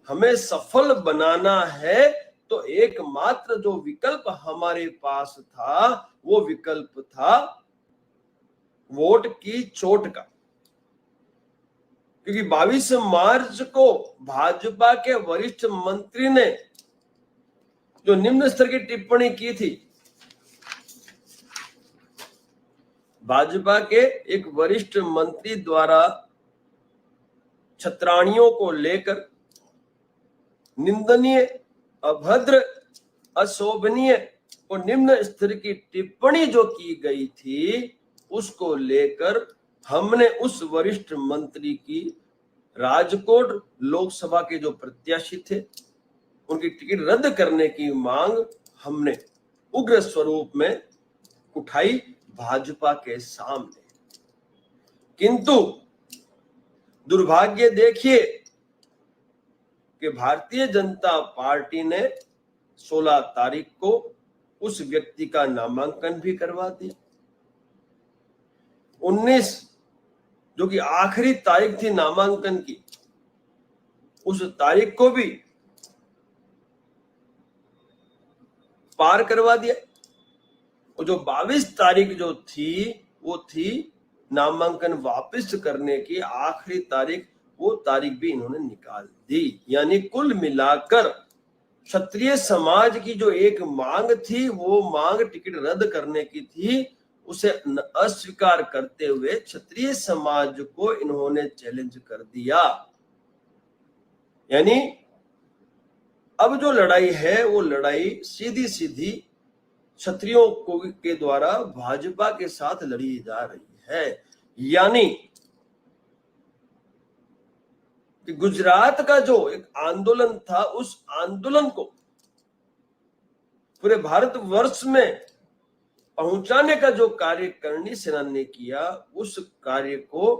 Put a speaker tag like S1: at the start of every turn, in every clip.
S1: हमें सफल बनाना है तो एकमात्र जो विकल्प हमारे पास था वो विकल्प था वोट की चोट का। क्योंकि 22 मार्च को भाजपा के वरिष्ठ मंत्री ने जो निम्न स्तर की टिप्पणी की थी, भाजपा के एक वरिष्ठ मंत्री द्वारा छत्राणियों को लेकर निंदनीय, अभद्र, अशोभनीय और निम्न स्तर की टिप्पणी जो की गई थी, उसको लेकर हमने उस वरिष्ठ मंत्री की राजकोट लोकसभा के जो प्रत्याशी थे उनकी टिकट रद्द करने की मांग हमने उग्र स्वरूप में उठाई भाजपा के सामने। किंतु दुर्भाग्य देखिए कि भारतीय जनता पार्टी ने 16 तारीख को उस व्यक्ति का नामांकन भी करवा दिया। 19 जो कि आखिरी तारीख थी नामांकन की, उस तारीख को भी पार करवा दिया। और जो 22 तारीख जो थी वो थी नामांकन वापस करने की आखिरी तारीख, वो तारीख भी इन्होंने निकाल दी। यानी कुल मिलाकर क्षत्रिय समाज की जो एक मांग थी, वो मांग टिकट रद्द करने की थी, उसे अस्वीकार करते हुए क्षत्रिय समाज को इन्होंने चैलेंज कर दिया। यानी अब जो लड़ाई है वो लड़ाई सीधी सीधी क्षत्रियों के द्वारा भाजपा के साथ लड़ी जा रही है। यानी कि गुजरात का जो एक आंदोलन था, उस आंदोलन को पूरे भारतवर्ष में पहुंचाने का जो कार्य करणी सेना ने किया, उस कार्य को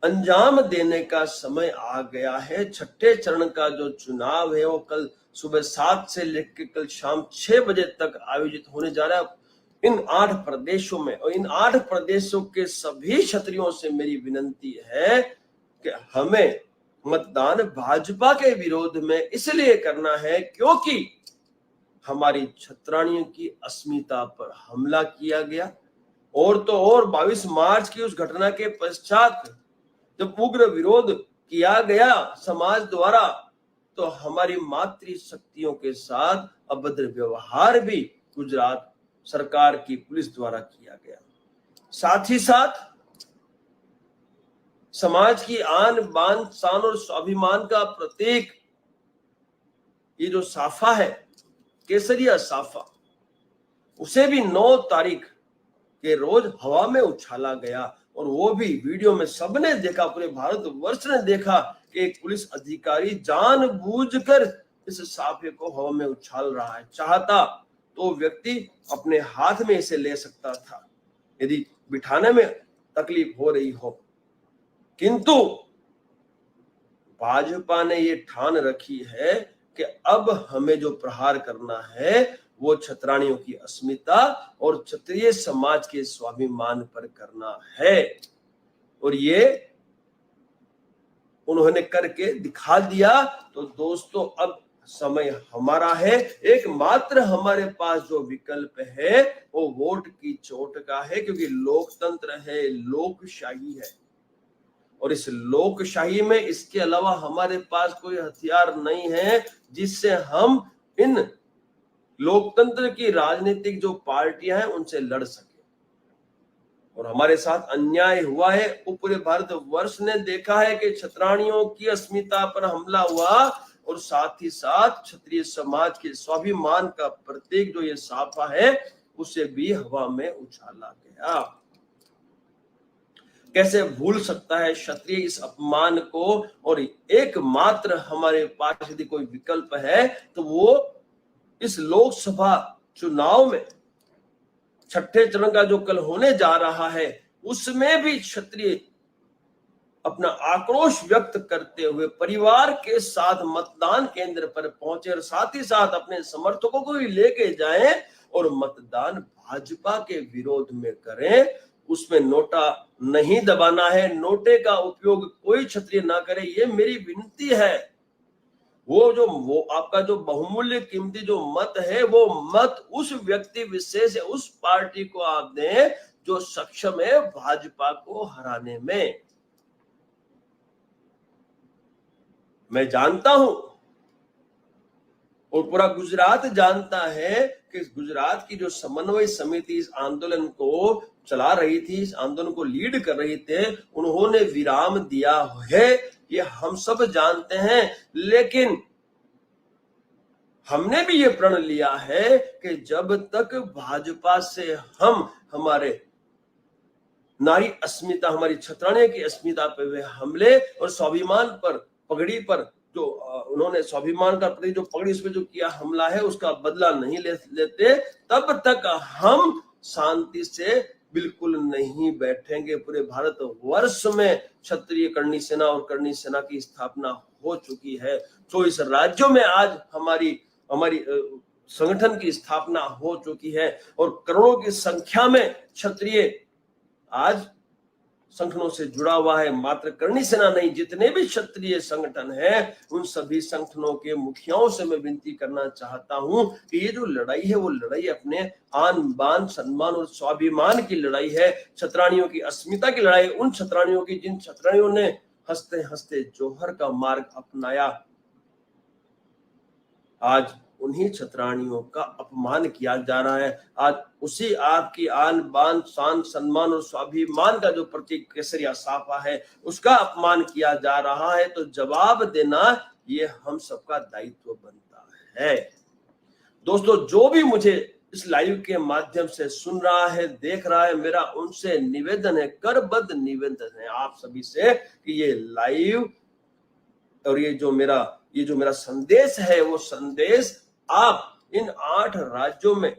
S1: अंजाम देने का समय आ गया है। छठे चरण का जो चुनाव है वो कल सुबह 7 से लेकर कल शाम 6 बजे तक आयोजित होने जा रहा है इन 8 प्रदेशों में। और इन 8 प्रदेशों के सभी क्षत्रियों से मेरी विनती है कि हमें मतदान भाजपा के विरोध में इसलिए करना है क्योंकि हमारी छत्राणियों की अस्मिता पर हमला किया गया। और तो और 22 मार्च की उस घटना के पश्चात जब उग्र विरोध किया गया समाज द्वारा, तो हमारी मातृ शक्तियों के साथ अभद्र व्यवहार भी गुजरात सरकार की पुलिस द्वारा किया गया। साथ ही साथ समाज की आन बान शान और स्वाभिमान का प्रतीक ये जो साफा है, केसरिया साफा, उसे भी 9 तारीख के रोज हवा में उछाला गया। और वो भी वीडियो में सबने देखा, पूरे भारतवर्ष ने देखा कि एक पुलिस अधिकारी जानबूझकर इस साफे को हवा में उछाल रहा है। चाहता तो व्यक्ति अपने हाथ में इसे ले सकता था यदि बिठाने में तकलीफ हो रही हो। किंतु भाजपा ने ये ठान रखी है कि अब हमें जो प्रहार करना है वो छत्राणियों की अस्मिता और क्षत्रिय समाज के स्वाभिमान पर करना है। और ये उन्होंने करके दिखा दिया। तो दोस्तों अब समय हमारा है, एकमात्र हमारे पास जो विकल्प है वो वोट की चोट का है, क्योंकि लोकतंत्र है, लोकशाही है। और इस लोकशाही में इसके अलावा हमारे पास कोई हथियार नहीं है जिससे हम इन लोकतंत्र की राजनीतिक जो पार्टियां हैं उनसे लड़ सके। और हमारे साथ अन्याय हुआ है, पूरे भारतवर्ष ने देखा है कि छत्राणियों की अस्मिता पर हमला हुआ और साथ ही साथ क्षत्रिय समाज के स्वाभिमान का प्रतीक जो ये साफा है उसे भी हवा में उछाला गया। कैसे भूल सकता है क्षत्रिय इस अपमान को। और एकमात्र हमारे पास यदि कोई विकल्प है तो वो इस लोकसभा चुनाव में छठे चरण का जो कल होने जा रहा है उसमें भी क्षत्रिय अपना आक्रोश व्यक्त करते हुए परिवार के साथ मतदान केंद्र पर पहुंचे और साथ ही साथ अपने समर्थकों को भी लेके जाएं और मतदान भाजपा के विरोध में करें। उसमें नोटा नहीं दबाना है, नोटे का उपयोग कोई क्षत्रिय ना करे, ये मेरी विनती है। वो आपका जो बहुमूल्य कीमती जो मत है, वो मत उस व्यक्ति विशेष है, उस पार्टी को आप दें जो सक्षम है भाजपा को हराने में। मैं जानता हूं और पूरा गुजरात जानता है कि गुजरात की जो समन्वय समिति इस आंदोलन को चला रही थी, इस आंदोलन को लीड कर रही थे, उन्होंने विराम दिया है, ये हम सब जानते हैं। लेकिन हमने भी ये प्रण लिया है कि जब तक भाजपा से हम हमारे नारी अस्मिता, हमारी छत्राणी की अस्मिता पे हुए हमले और स्वाभिमान पर, पगड़ी पर जो उन्होंने स्वाभिमान का प्रति जो पगड़ी उस पर जो किया हमला है, उसका बदला नहीं लेते, तब तक हम शांति से बिल्कुल नहीं बैठेंगे। पूरे भारत वर्ष में क्षत्रिय करणी सेना और करणी सेना की स्थापना हो चुकी है। 24 राज्यों में आज हमारी संगठन की स्थापना हो चुकी है और करोड़ों की संख्या में क्षत्रिय आज संगठनों से जुड़ा हुआ है। मात्र करणी सेना नहीं, जितने भी क्षत्रिय संगठन हैं, उन सभी संगठनों के मुखियाओं से मैं विनती करना चाहता हूं कि ये जो लड़ाई है, वो लड़ाई अपने आन बान सम्मान और स्वाभिमान की लड़ाई है, छत्राणियों की अस्मिता की लड़ाई। उन छत्राणियों की, जिन छत्राणियों ने हंसते हंसते जौहर का मार्ग अपनाया, आज उन्हीं छत्राणियों का अपमान किया जा रहा है। आज उसी आपकी आन बान शान सम्मान और स्वाभिमान का जो प्रतीक केसरिया साफा है, उसका अपमान किया जा रहा है। तो जवाब देना ये हम सबका दायित्व बनता है। दोस्तों, जो भी मुझे इस लाइव के माध्यम से सुन रहा है, देख रहा है, मेरा उनसे निवेदन है, करबद्ध निवेदन है आप सभी से कि ये लाइव और ये जो मेरा संदेश है, वो संदेश आप इन 8 राज्यों में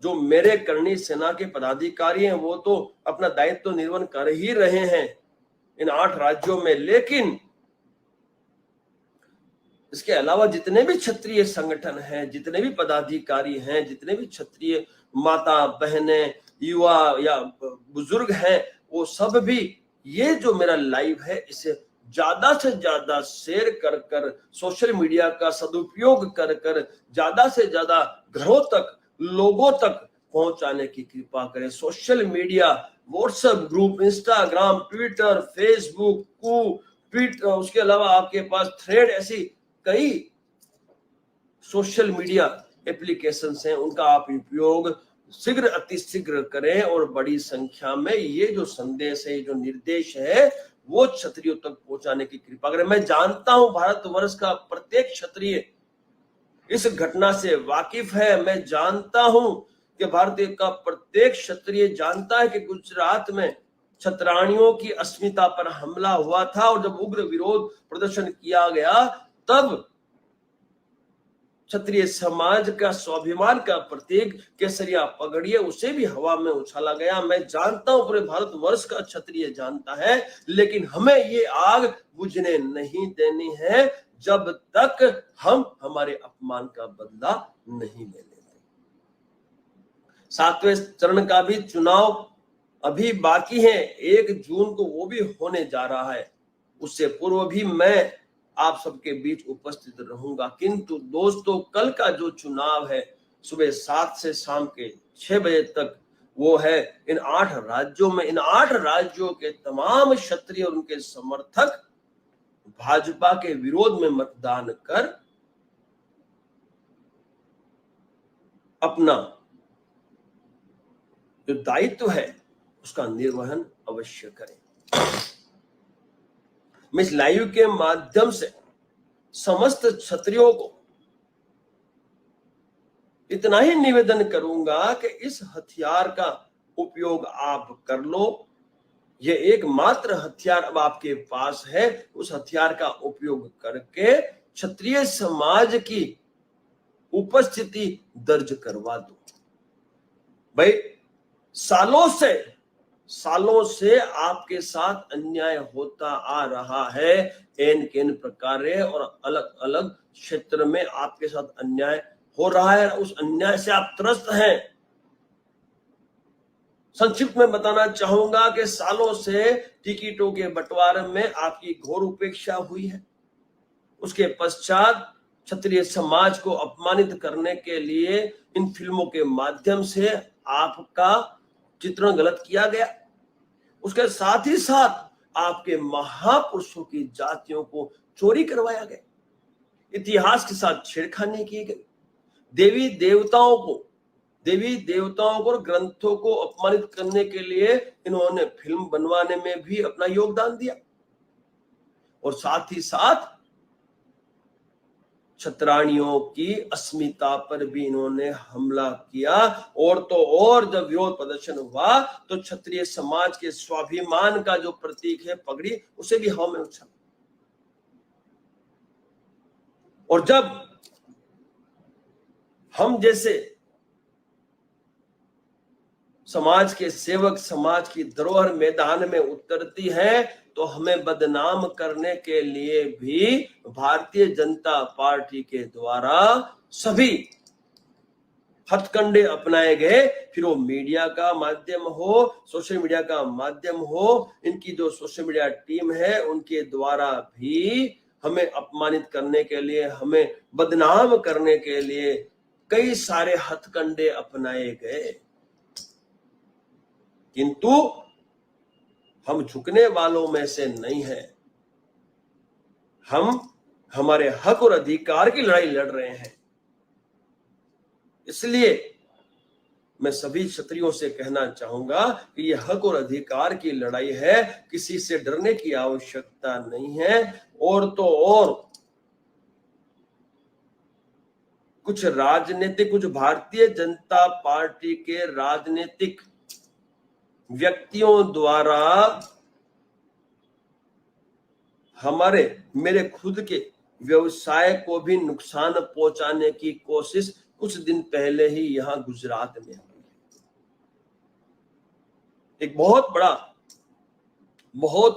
S1: जो मेरे करणी सेना के पदाधिकारी हैं, वो तो अपना दायित्व निर्वहन कर ही रहे हैं इन 8 राज्यों में। लेकिन इसके अलावा जितने भी क्षत्रिय संगठन हैं, जितने भी पदाधिकारी हैं, जितने भी क्षत्रिय माता बहनें, युवा या बुजुर्ग हैं, वो सब भी ये जो मेरा लाइव है, इसे ज्यादा से ज्यादा शेयर कर कर, सोशल मीडिया का सदुपयोग कर कर ज्यादा से ज्यादा घरों तक, लोगों तक पहुंचाने की कृपा करें। Social media, WhatsApp group, Instagram, Twitter, Facebook, tweet, उसके अलावा आपके पास थ्रेड, ऐसी कई सोशल मीडिया एप्लीकेशंस हैं, उनका आप उपयोग शीघ्र अतिशीघ्र करें और बड़ी संख्या में ये जो संदेश है, जो निर्देश है, वो क्षत्रियों तक पहुंचाने की कृपा करें। मैं जानता हूं भारतवर्ष का प्रत्येक क्षत्रिय इस घटना से वाकिफ है। मैं जानता हूं कि भारतीय का प्रत्येक क्षत्रिय जानता है कि गुजरात में छत्राणियों की अस्मिता पर हमला हुआ था और जब उग्र विरोध प्रदर्शन किया गया, तब क्षत्रिय समाज का स्वाभिमान का प्रतीक केसरिया पगड़िया, उसे भी हवा में उछाला गया। मैं जानता हूं पूरे भारतवर्ष का क्षत्रिय जानता है, लेकिन हमें ये आग बुझने नहीं देनी है जब तक हम हमारे अपमान का बदला नहीं ले लेते। 7वें चरण का भी चुनाव अभी बाकी है, 1 जून को वो भी होने जा रहा है। उससे पूर्व भी मैं आप सबके बीच उपस्थित रहूंगा। किंतु दोस्तों, कल का जो चुनाव है, सुबह 7 से शाम के 6 बजे तक, वो है इन 8 राज्यों में। इन 8 राज्यों के तमाम क्षत्रिय और उनके समर्थक भाजपा के विरोध में मतदान कर अपना जो दायित्व है उसका निर्वहन अवश्य करें। मैं इस लाइव के माध्यम से समस्त क्षत्रियों को इतना ही निवेदन करूंगा कि इस हथियार का उपयोग आप कर लो। ये एकमात्र हथियार अब आपके पास है, उस हथियार का उपयोग करके क्षत्रिय समाज की उपस्थिति दर्ज करवा दो। भाई, सालों से आपके साथ अन्याय होता आ रहा है, एन केन प्रकार और अलग अलग क्षेत्र में आपके साथ अन्याय हो रहा है। उस अन्याय से आप त्रस्त हैं। संक्षिप्त में बताना चाहूंगा कि सालों से टिकटों के बंटवारे में आपकी घोर उपेक्षा हुई है। उसके पश्चात क्षत्रिय समाज को अपमानित करने के लिए इन फिल्मों के माध्यम से आपका चित्रण गलत किया गया। उसके साथ ही साथ आपके महापुरुषों की जातियों को चोरी करवाया गया, इतिहास के साथ छेड़खानी की गई, देवी देवताओं को और ग्रंथों को अपमानित करने के लिए इन्होंने फिल्म बनवाने में भी अपना योगदान दिया, और साथ ही साथ क्षत्राणियों की अस्मिता पर भी इन्होंने हमला किया। और तो और जब विरोध प्रदर्शन हुआ तो क्षत्रिय समाज के स्वाभिमान का जो प्रतीक है पगड़ी, उसे भी हवा में उछाला। और जब हम जैसे समाज के सेवक समाज की धरोहर मैदान में उतरती है तो हमें बदनाम करने के लिए भी भारतीय जनता पार्टी के द्वारा सभी हथकंडे अपनाए गए। फिर वो मीडिया का माध्यम हो, सोशल मीडिया का माध्यम हो, इनकी जो सोशल मीडिया टीम है उनके द्वारा भी हमें अपमानित करने के लिए, हमें बदनाम करने के लिए कई सारे हथकंडे अपनाए गए। किंतु हम झुकने वालों में से नहीं हैं। हम हमारे हक और अधिकार की लड़ाई लड़ रहे हैं। इसलिए मैं सभी क्षत्रियों से कहना चाहूंगा कि यह हक और अधिकार की लड़ाई है, किसी से डरने की आवश्यकता नहीं है। और तो और कुछ भारतीय जनता पार्टी के राजनीतिक व्यक्तियों द्वारा मेरे खुद के व्यवसाय को भी नुकसान पहुंचाने की कोशिश कुछ दिन पहले ही यहां गुजरात में हुई। एक बहुत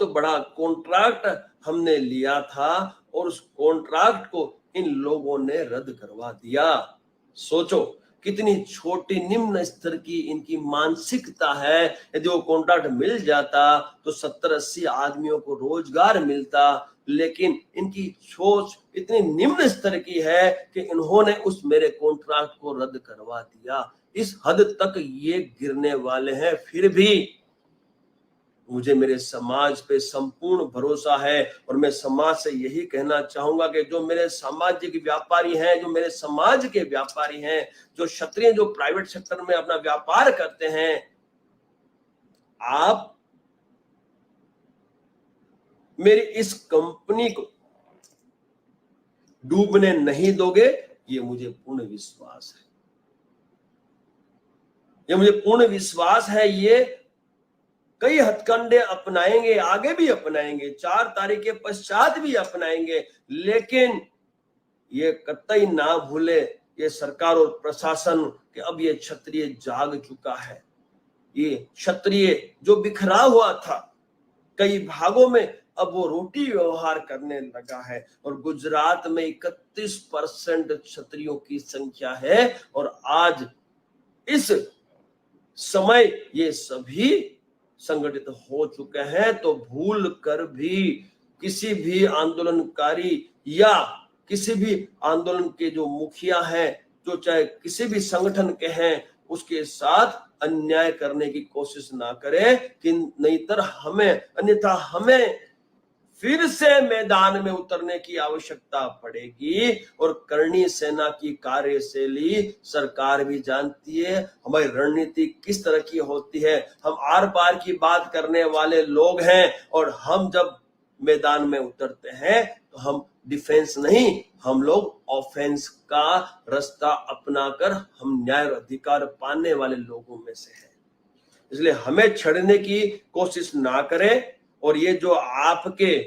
S1: बड़ा कॉन्ट्रैक्ट हमने लिया था और उस कॉन्ट्रैक्ट को इन लोगों ने रद्द करवा दिया। सोचो कितनी छोटी निम्न स्तर की इनकी मानसिकता है। यदि वो कॉन्ट्रैक्ट मिल जाता तो 70-80 आदमियों को रोजगार मिलता, लेकिन इनकी सोच इतनी निम्न स्तर की है कि इन्होंने उस मेरे कॉन्ट्रैक्ट को रद्द करवा दिया। इस हद तक ये गिरने वाले हैं। फिर भी मुझे मेरे समाज पे संपूर्ण भरोसा है और मैं समाज से यही कहना चाहूंगा कि जो मेरे सामाजिक व्यापारी हैं, जो मेरे समाज के व्यापारी हैं, जो क्षत्रिय जो प्राइवेट सेक्टर में अपना व्यापार करते हैं, आप मेरी इस कंपनी को डूबने नहीं दोगे, ये मुझे पूर्ण विश्वास है। ये कई हथकंडे अपनाएंगे, आगे भी अपनाएंगे, 4 तारीख के पश्चात भी अपनाएंगे, लेकिन ये कतई ना भूले ये सरकार और प्रशासन कि अब ये क्षत्रिय जाग चुका है। ये क्षत्रिय जो बिखरा हुआ था कई भागों में, अब वो रोटी व्यवहार करने लगा है। और गुजरात में 31% क्षत्रियों की संख्या है और आज इस समय ये सभी संगठित हो चुके हैं। तो भूल कर भी किसी भी आंदोलनकारी या किसी भी आंदोलन के जो मुखिया हैं, जो चाहे किसी भी संगठन के हैं, उसके साथ अन्याय करने की कोशिश ना करें, कि अन्यथा हमें फिर से मैदान में उतरने की आवश्यकता पड़ेगी। और करणी सेना की कार्यशैली सरकार भी जानती है, हमारी रणनीति किस तरह की होती है। हम आर पार की बात करने वाले लोग हैं और हम जब मैदान में उतरते हैं तो हम डिफेंस नहीं, हम लोग ऑफेंस का रास्ता अपनाकर हम न्याय और अधिकार पाने वाले लोगों में से हैं। इसलिए हमें छड़ने की कोशिश ना करें। और ये जो आपके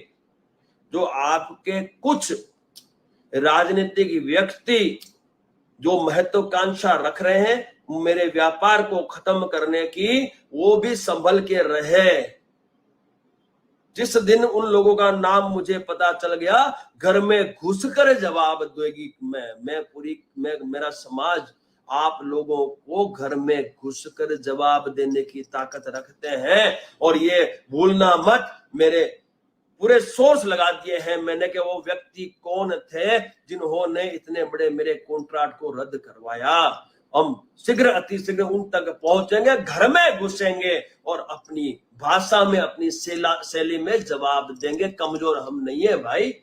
S1: कुछ राजनीतिक व्यक्ति जो महत्वाकांक्षा रख रहे हैं मेरे व्यापार को खत्म करने की, वो भी संभल के रहे। जिस दिन उन लोगों का नाम मुझे पता चल गया, घर में घुसकर जवाब देगी मेरा समाज आप लोगों को घर में घुसकर जवाब देने की ताकत रखते हैं। और ये भूलना मत, मेरे पूरे सोर्स लगा दिए हैं मैंने कि वो व्यक्ति कौन थे जिन्होंने इतने बड़े मेरे कॉन्ट्रैक्ट को रद्द करवाया। हम शीघ्र अतिशीघ्र उन तक पहुंचेंगे, घर में घुसेंगे और अपनी भाषा में, अपनी शैली में जवाब देंगे। कमजोर हम नहीं है भाई,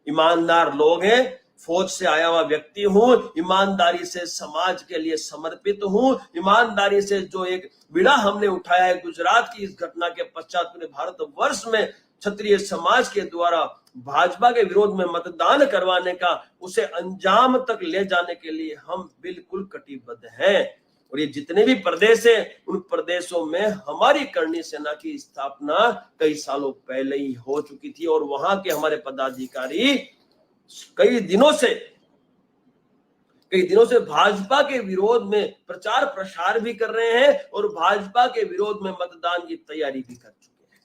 S1: ईमानदार लोग हैं। फौज से आया हुआ व्यक्ति हूं, ईमानदारी से समाज के लिए समर्पित हूं, ईमानदारी से जो एक बीड़ा हमने उठाया है गुजरात की इस घटना के पश्चात पूरे भारतवर्ष में क्षत्रिय समाज के द्वारा भाजपा के विरोध में मतदान करवाने का, उसे अंजाम तक ले जाने के लिए हम बिल्कुल कटिबद्ध हैं। और ये जितने भी प्रदेश है उन प्रदेशों में हमारी करणी सेना की स्थापना कई सालों पहले ही हो चुकी थी और वहां के हमारे पदाधिकारी कई दिनों से भाजपा के विरोध में प्रचार प्रसार भी कर रहे हैं और भाजपा के विरोध में मतदान की तैयारी भी कर चुके हैं।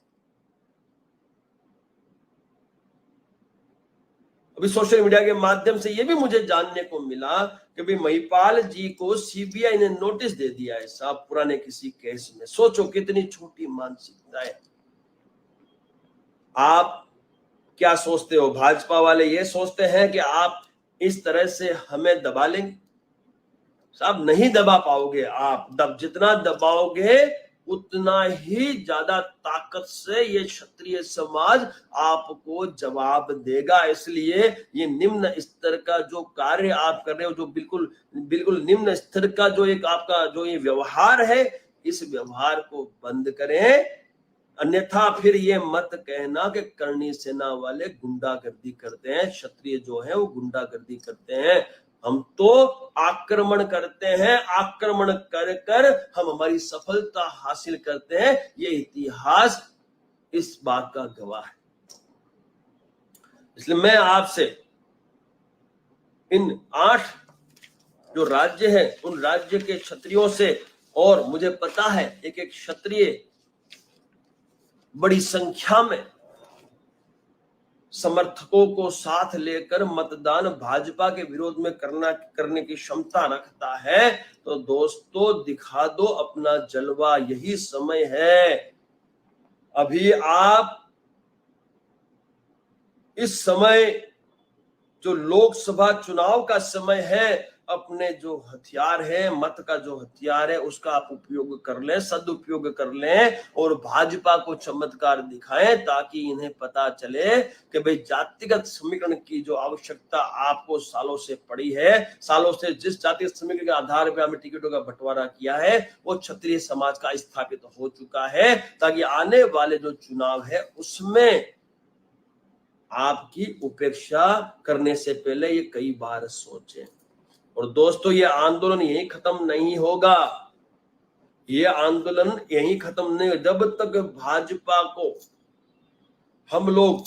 S1: अभी सोशल मीडिया के माध्यम से यह भी मुझे जानने को मिला कि भाई महिपाल जी को सीबीआई ने नोटिस दे दिया है साहब, पुराने किसी केस में। सोचो कितनी छोटी मानसिकता है। आप क्या सोचते हो? भाजपा वाले ये सोचते हैं कि आप इस तरह से हमें दबा लेंगे? साहब नहीं दबा पाओगे आप। जितना दबाओगे उतना ही ज्यादा ताकत से ये क्षत्रिय समाज आपको जवाब देगा। इसलिए ये निम्न स्तर का जो कार्य आप कर रहे हो, जो बिल्कुल निम्न स्तर का जो एक आपका जो ये व्यवहार है, इस व्यवहार को बंद करें। अन्यथा फिर ये मत कहना कि करणी सेना वाले गुंडागर्दी करते हैं, क्षत्रिय जो है वो गुंडागर्दी करते हैं। हम तो आक्रमण करते हैं, आक्रमण कर कर हम हमारी सफलता हासिल करते हैं। ये इतिहास इस बात का गवाह है। इसलिए मैं आपसे इन 8 जो राज्य हैं उन राज्य के क्षत्रियों से, और मुझे पता है एक एक क्षत्रिय बड़ी संख्या में समर्थकों को साथ लेकर मतदान भाजपा के विरोध में करने की क्षमता रखता है, तो दोस्तों दिखा दो अपना जलवा। यही समय है। अभी आप इस समय जो लोकसभा चुनाव का समय है, अपने जो हथियार है, मत का जो हथियार है, उसका आप उपयोग कर लें, सदुपयोग कर लें और भाजपा को चमत्कार दिखाएं, ताकि इन्हें पता चले कि भाई जातिगत समीकरण की जो आवश्यकता आपको सालों से पड़ी है, सालों से जिस जातिगत समीकरण के आधार पर हमें टिकटों का बंटवारा किया है, वो क्षत्रिय समाज का स्थापित हो चुका है, ताकि आने वाले जो चुनाव है उसमें आपकी उपेक्षा करने से पहले ये कई बार सोचें। और दोस्तों ये आंदोलन यही खत्म नहीं होगा। ये आंदोलन यही खत्म नहीं, जब तक भाजपा को हम लोग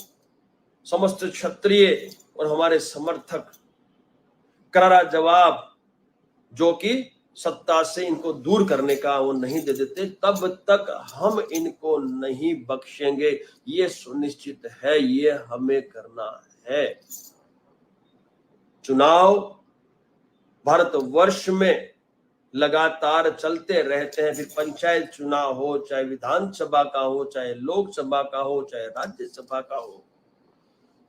S1: समस्त क्षत्रिय और हमारे समर्थक करारा जवाब जो कि सत्ता से इनको दूर करने का वो नहीं दे देते, तब तक हम इनको नहीं बख्शेंगे। ये सुनिश्चित है, ये हमें करना है। चुनाव भारतवर्ष में लगातार चलते रहते हैं, फिर पंचायत चुनाव हो, चाहे विधानसभा का हो, चाहे लोकसभा का हो, चाहे राज्यसभा का हो।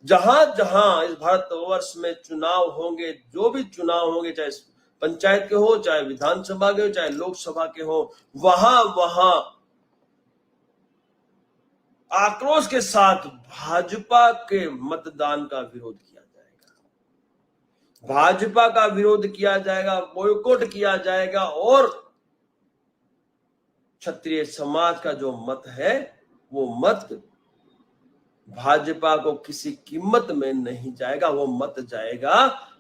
S1: जहां जहां इस भारतवर्ष में चुनाव होंगे, जो भी चुनाव होंगे, चाहे पंचायत के हो, चाहे विधानसभा के हो, चाहे लोकसभा के हो, वहां आक्रोश के साथ भाजपा के मतदान का विरोध किया जाएगा, भाजपा का विरोध किया जाएगा, बॉयकॉट किया जाएगा और क्षत्रिय समाज का जो मत है वो मत भाजपा को किसी कीमत में नहीं जाएगा। वो मत जाएगा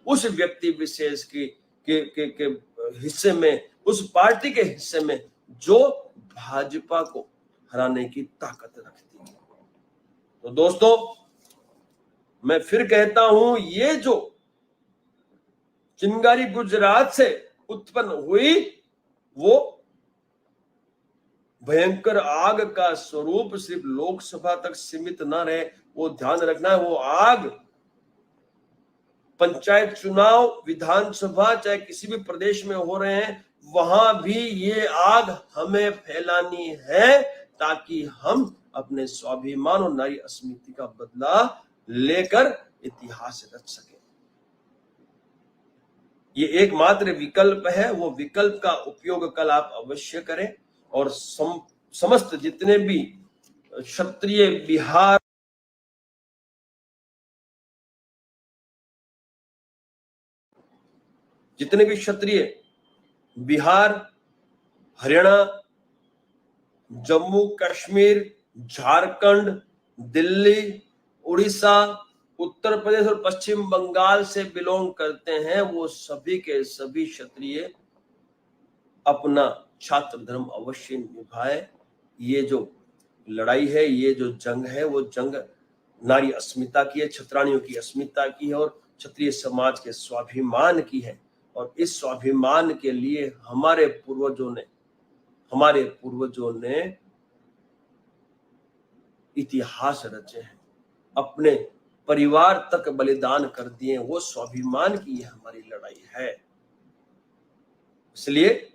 S1: उस व्यक्ति विशेष के हिस्से में, उस पार्टी के हिस्से में जो भाजपा को हराने की ताकत रखती है। तो दोस्तों मैं फिर कहता हूं, ये जो चिंगारी गुजरात से उत्पन्न हुई वो भयंकर आग का स्वरूप सिर्फ लोकसभा तक सीमित न रहे, वो ध्यान रखना है। वो आग पंचायत चुनाव, विधानसभा, चाहे किसी भी प्रदेश में हो रहे हैं, वहां भी ये आग हमें फैलानी है, ताकि हम अपने स्वाभिमान और नारी अस्मिता का बदला लेकर इतिहास रच सके। ये एकमात्र विकल्प है, वो विकल्प का उपयोग कल आप अवश्य करें। और समस्त जितने भी क्षत्रिय बिहार, जितने भी क्षत्रिय बिहार, हरियाणा, जम्मू कश्मीर, झारखंड, दिल्ली, उड़ीसा, उत्तर प्रदेश और पश्चिम बंगाल से बिलोंग करते हैं, वो सभी के सभी क्षत्रिय अपना छात्र धर्म अवश्य निभाए। ये जो लड़ाई है, ये जो जंग है, वो जंग नारी अस्मिता की है, क्षत्राणियों की अस्मिता की है और क्षत्रिय समाज के स्वाभिमान की है। और इस स्वाभिमान के लिए हमारे पूर्वजों ने इतिहास रचे हैं, अपने परिवार तक बलिदान कर दिए। वो स्वाभिमान की हमारी लड़ाई है। इसलिए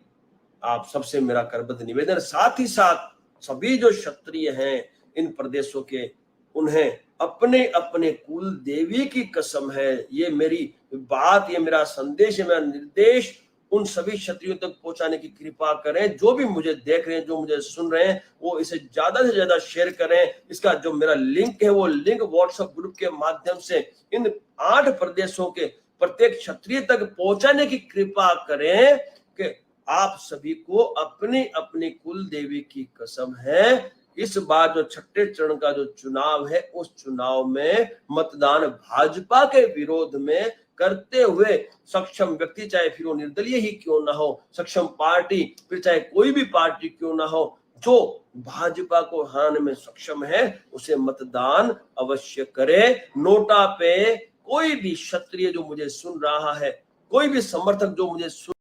S1: आप सबसे मेरा करबद्ध निवेदन, साथ ही साथ सभी जो क्षत्रिय हैं इन प्रदेशों के, उन्हें अपने अपने कुल देवी की कसम है, ये मेरी बात, ये मेरा संदेश है, मेरा निर्देश उन सभी क्षत्रियों तक पहुंचाने की कृपा करें। जो भी मुझे देख रहे हैं, जो मुझे सुन रहे हैं, वो इसे ज्यादा से ज्यादा शेयर करें। इसका जो मेरा लिंक है, वो लिंक व्हाट्सएप ग्रुप के माध्यम से इन 8 प्रदेशों के प्रत्येक क्षत्रिय तक पहुंचाने की कृपा करें कि आप सभी को अपनी अपनी कुल देवी की कसम है, इस बार जो 6ठे चरण का जो चुनाव है, उस चुनाव में मतदान भाजपा के विरोध में करते हुए सक्षम व्यक्ति, चाहे फिर वो निर्दलीय ही क्यों ना हो, सक्षम पार्टी, फिर चाहे कोई भी पार्टी क्यों ना हो, जो भाजपा को हराने में सक्षम है, उसे मतदान अवश्य करे। नोटा पे कोई भी क्षत्रिय जो मुझे सुन रहा है, कोई भी समर्थक जो मुझे सुन